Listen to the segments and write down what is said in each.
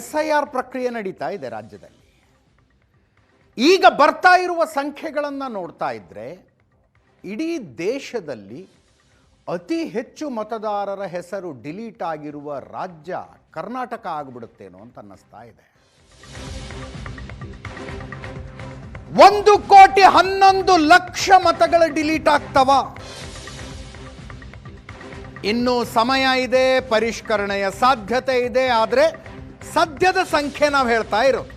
SIR ಪ್ರಕ್ರಿಯೆ ನಡೀತಾ ಇದೆ ರಾಜ್ಯದಲ್ಲಿ. ಈಗ ಬರ್ತಾ ಇರುವ ಸಂಖ್ಯೆಗಳನ್ನು ನೋಡ್ತಾ ಇದ್ದರೆ ಇಡೀ ದೇಶದಲ್ಲಿ ಅತಿ ಹೆಚ್ಚು ಮತದಾರರ ಹೆಸರು ಡಿಲೀಟ್ ಆಗಿರುವ ರಾಜ್ಯ ಕರ್ನಾಟಕ ಆಗಿಬಿಡುತ್ತೇನೋ ಅಂತ ಅನ್ನಿಸ್ತಾ ಇದೆ. 1,11,00,000 ಮತಗಳು ಡಿಲೀಟ್ ಆಗ್ತವ. ಇನ್ನೂ ಸಮಯ ಇದೆ, ಪರಿಷ್ಕರಣೆಯ ಸಾಧ್ಯತೆ ಇದೆ. ಆದರೆ ಸದ್ಯದ ಸಂಖ್ಯೆ ನಾವು ಹೇಳ್ತಾ ಇರೋದು.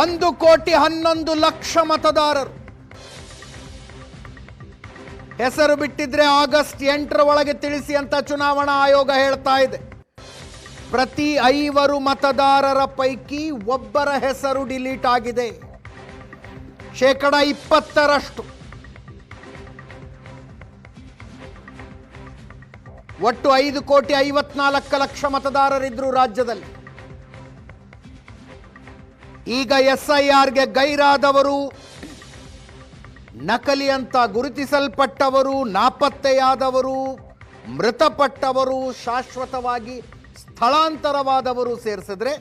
ಒಂದು 1,11,00,000 ಮತದಾರರು ಹೆಸರು ಬಿಟ್ಟಿದ್ರೆ ಆಗಸ್ಟ್ 8ರ ಒಳಗೆ ತಿಳಿಸಿ ಅಂತ ಚುನಾವಣಾ ಆಯೋಗ ಹೇಳ್ತಾ ಇದೆ. ಪ್ರತಿ 5 ಮತದಾರರ ಪೈಕಿ ಒಬ್ಬರ ಹೆಸರು ಡಿಲೀಟ್ ಆಗಿದೆ. 20%. ಒಟ್ಟು 5,54,00,000 ಮತದಾರರಿದ್ರು ರಾಜ್ಯದಲ್ಲಿ. ಈಗ SIRಗೆ ಗೈರಾದವರು, ನಕಲಿ ಅಂತ ಗುರುತಿಸಲ್ಪಟ್ಟವರು, ನಾಪತ್ತೆಯಾದವರು, ಮೃತಪಟ್ಟವರು, ಶಾಶ್ವತವಾಗಿ ಸ್ಥಳಾಂತರವಾದವರು ಸೇರಿಸಿದ್ರೆ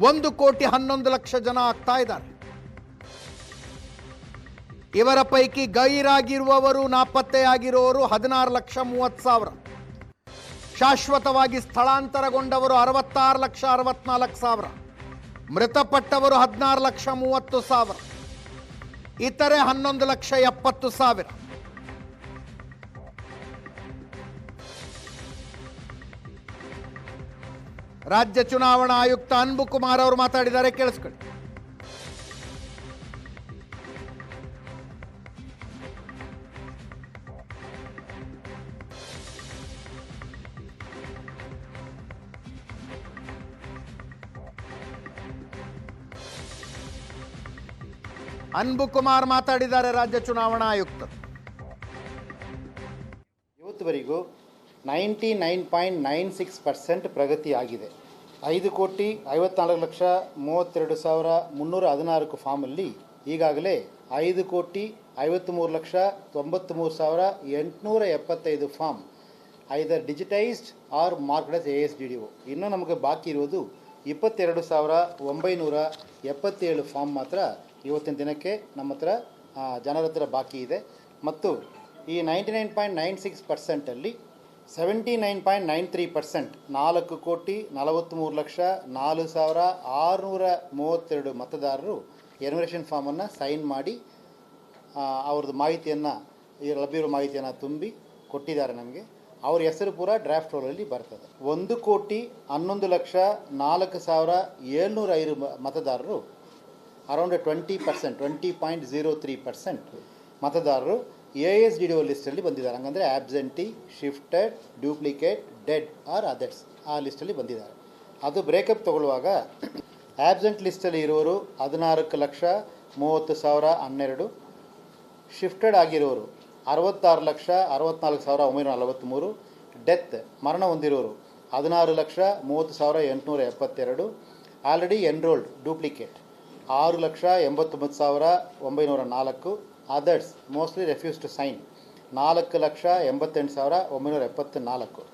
1,11,00,000 ಜನ ಆಗ್ತಾ ಇದ್ದಾರೆ. ಇವರ ಪೈಕಿ ಗೈರಾಗಿರುವವರು, ನಾಪತ್ತೆಯಾಗಿರುವವರು 16,30,000. ಶಾಶ್ವತವಾಗಿ ಸ್ಥಳಾಂತರಗೊಂಡವರು 66,64,000. ಮೃತಪಟ್ಟವರು 16,30,000. ಇತರೆ 11,70,000. ರಾಜ್ಯ ಚುನಾವಣಾ ಆಯುಕ್ತ ಅನ್ಬು ಕುಮಾರ್ ಅವರು ಮಾತಾಡಿದ್ದಾರೆ, ಕೇಳಿಸ್ಕೊಳ್ಳಿ. ಅನ್ಬು ಕುಮಾರ್ ಮಾತಾಡಿದ್ದಾರೆ, ರಾಜ್ಯ ಚುನಾವಣಾ ಆಯುಕ್ತರು. ಇವತ್ತುವರೆಗೂ 99.96% ಪ್ರಗತಿ ಆಗಿದೆ. 5,54,32,316 ಫಾರ್ಮಲ್ಲಿ ಈಗಾಗಲೇ 5,53,93,875 form either digitized or marked as ASDDO. ಇನ್ನೂ ನಮಗೆ ಬಾಕಿ ಇರುವುದು 22,977 ಫಾರ್ಮ್ ಮಾತ್ರ ಇವತ್ತಿನ ದಿನಕ್ಕೆ ನಮ್ಮ ಹತ್ರ ಜನರ ಹತ್ರ ಬಾಕಿ ಇದೆ. ಮತ್ತು ಈ 99.96%ಅಲ್ಲಿ 79.93% 4,43,04,632 ಮತದಾರರು ಎನ್ಯುಮರೇಷನ್ ಫಾರ್ಮನ್ನು ಸೈನ್ ಮಾಡಿ ಅವ್ರದ್ದು ಮಾಹಿತಿಯನ್ನು, ಈ ಲಭ್ಯವಿರೋ ಮಾಹಿತಿಯನ್ನು ತುಂಬಿ ಕೊಟ್ಟಿದ್ದಾರೆ ನಮಗೆ. ಅವ್ರ ಹೆಸರು ಪೂರ ಡ್ರಾಫ್ಟ್ ರೋಲಲ್ಲಿ ಬರ್ತದೆ. 1,04,04,705 ಮತದಾರರು ಅರೌಂಡ್ 20.03% ಮತದಾರರು ASDDO ಲಿಸ್ಟಲ್ಲಿ ಬಂದಿದ್ದಾರೆ. ಹಂಗಂದರೆ absentee, shifted, duplicate, dead or others ಆ ಲಿಸ್ಟಲ್ಲಿ ಬಂದಿದ್ದಾರೆ. ಅದು ಬ್ರೇಕಪ್ ತಗೊಳ್ಳುವಾಗ ಆಬ್ಸೆಂಟ್ ಲಿಸ್ಟಲ್ಲಿ ಇರೋರು 14,30,12. ಶಿಫ್ಟೆಡ್ ಆಗಿರೋರು 66,64,943. ಡೆತ್ ಮರಣ ಹೊಂದಿರೋರು 16,30,872. Already enrolled duplicate 6,89,904. Others mostly refuse to sign 4,88,974.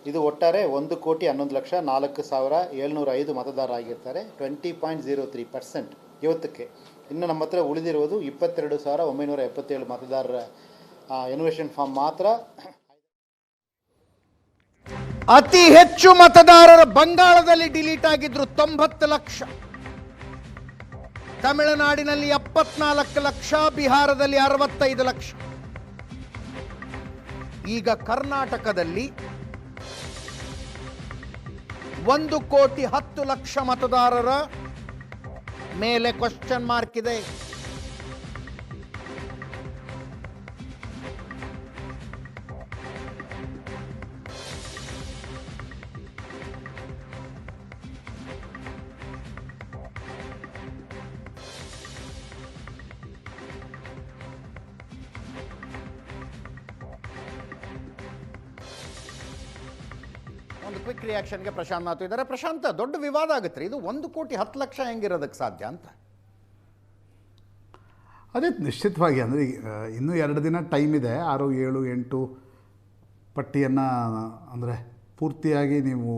ಇದು ಒಟ್ಟಾರೆ 1,11,04,705 ಮತದಾರರಾಗಿರ್ತಾರೆ. 20.03% ಇವತ್ತಕ್ಕೆ. ಇನ್ನು ನಮ್ಮ ಹತ್ರ ಉಳಿದಿರುವುದು 22,977 ಮತದಾರರ ಎನ್ಯುಮರೇಷನ್ ಫಾರ್ಮ್ ಮಾತ್ರ. ಅತಿ ಹೆಚ್ಚು ಮತದಾರರು ಬಂಗಾಳದಲ್ಲಿ ಡಿಲೀಟ್ ಆಗಿದ್ರು 90 ಲಕ್ಷ. ತಮಿಳುನಾಡಿನಲ್ಲಿ 74 ಲಕ್ಷ, ಬಿಹಾರದಲ್ಲಿ 65 ಲಕ್ಷ. ಈಗ ಕರ್ನಾಟಕದಲ್ಲಿ 1,10,00,000 ಮತದಾರರ ಮೇಲೆ ಕ್ವಶ್ಚನ್ ಮಾರ್ಕ್ ಇದೆ. ಕ್ವಿಕ್ ರಿಯಾಕ್ಷನ್ಗೆ ಪ್ರಶಾಂತ್ ನಾಥ್ ಇದ್ದಾರೆ. ಪ್ರಶಾಂತ್, ದೊಡ್ಡ ವಿವಾದ ಆಗುತ್ತೆ ರೀ ಇದು. 1,10,00,000 ಹೆಂಗಿರೋದಕ್ಕೆ ಸಾಧ್ಯ ಅಂತ? ಅದೇ ನಿಶ್ಚಿತವಾಗಿ ಅಂದರೆ ಇನ್ನೂ 2 ದಿನ ಟೈಮ್ ಇದೆ. 6, 7, 8 ಪಟ್ಟಿಯನ್ನು ಅಂದರೆ ಪೂರ್ತಿಯಾಗಿ ನೀವು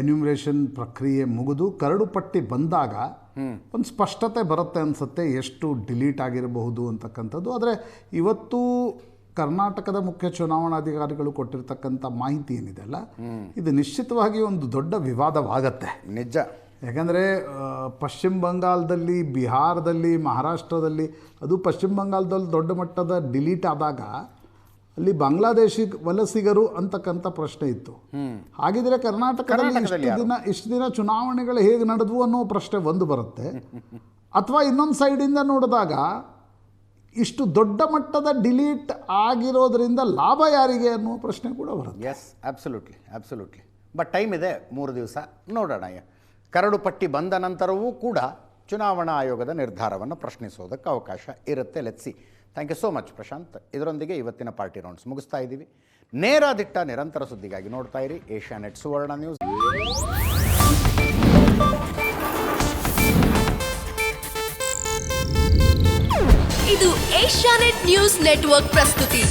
ಎನ್ಯುಮರೇಷನ್ ಪ್ರಕ್ರಿಯೆ ಮುಗಿದು ಕರಡು ಪಟ್ಟಿ ಬಂದಾಗ ಒಂದು ಸ್ಪಷ್ಟತೆ ಬರುತ್ತೆ ಅನಿಸುತ್ತೆ ಎಷ್ಟು ಡಿಲೀಟ್ ಆಗಿರಬಹುದು ಅಂತಕ್ಕಂಥದ್ದು. ಆದರೆ ಇವತ್ತು ಕರ್ನಾಟಕದ ಮುಖ್ಯ ಚುನಾವಣಾಧಿಕಾರಿಗಳು ಕೊಟ್ಟಿರ್ತಕ್ಕಂಥ ಮಾಹಿತಿ ಏನಿದೆಲ್ಲ ಇದು ನಿಶ್ಚಿತವಾಗಿ ಒಂದು ದೊಡ್ಡ ವಿವಾದವಾಗತ್ತೆ. ನಿಜ. ಯಾಕಂದರೆ ಪಶ್ಚಿಮ ಬಂಗಾಳದಲ್ಲಿ, ಬಿಹಾರದಲ್ಲಿ, ಮಹಾರಾಷ್ಟ್ರದಲ್ಲಿ, ಅದು ಪಶ್ಚಿಮ ಬಂಗಾಳದಲ್ಲಿ ದೊಡ್ಡ ಮಟ್ಟದ ಡಿಲೀಟ್ ಆದಾಗ ಅಲ್ಲಿ ಬಾಂಗ್ಲಾದೇಶಿ ವಲಸಿಗರು ಅಂತಕ್ಕಂಥ ಪ್ರಶ್ನೆ ಇತ್ತು. ಹಾಗಿದ್ರೆ ಕರ್ನಾಟಕದಲ್ಲಿ ಇಷ್ಟು ದಿನ ಚುನಾವಣೆಗಳು ಹೇಗೆ ನಡೆದ್ವು ಅನ್ನೋ ಪ್ರಶ್ನೆ ಒಂದು ಬರುತ್ತೆ. ಅಥವಾ ಇನ್ನೊಂದು ಸೈಡಿಂದ ನೋಡಿದಾಗ ಇಷ್ಟು ದೊಡ್ಡ ಮಟ್ಟದ ಡಿಲೀಟ್ ಆಗಿರೋದ್ರಿಂದ ಲಾಭ ಯಾರಿಗೆ ಅನ್ನೋ ಪ್ರಶ್ನೆ ಕೂಡ ಬರುತ್ತೆ. S, absolutely. ಬಟ್ ಟೈಮ್ ಇದೆ, 3 ದಿವಸ ನೋಡೋಣ. ಕರಡು ಪಟ್ಟಿ ಬಂದ ನಂತರವೂ ಕೂಡ ಚುನಾವಣಾ ಆಯೋಗದ ನಿರ್ಧಾರವನ್ನು ಪ್ರಶ್ನಿಸೋದಕ್ಕೆ ಅವಕಾಶ ಇರುತ್ತೆ. Let's see. Thank you so much Prashant. ಇದರೊಂದಿಗೆ ಇವತ್ತಿನ ಪಾರ್ಟಿ ರೌಂಡ್ಸ್ ಮುಗಿಸ್ತಾ ಇದ್ದೀವಿ. ನೇರ ದಿಟ್ಟ ನಿರಂತರ ಸುದ್ದಿಗಾಗಿ ನೋಡ್ತಾ ಇರಿ ಏಷ್ಯಾನೆಟ್ ಸುವರ್ಣ ನ್ಯೂಸ್. ಇದು ಏಷ್ಯಾನೆಟ್ ನ್ಯೂಸ್ ನೆಟ್ವರ್ಕ್ ಪ್ರಸ್ತುತಿ.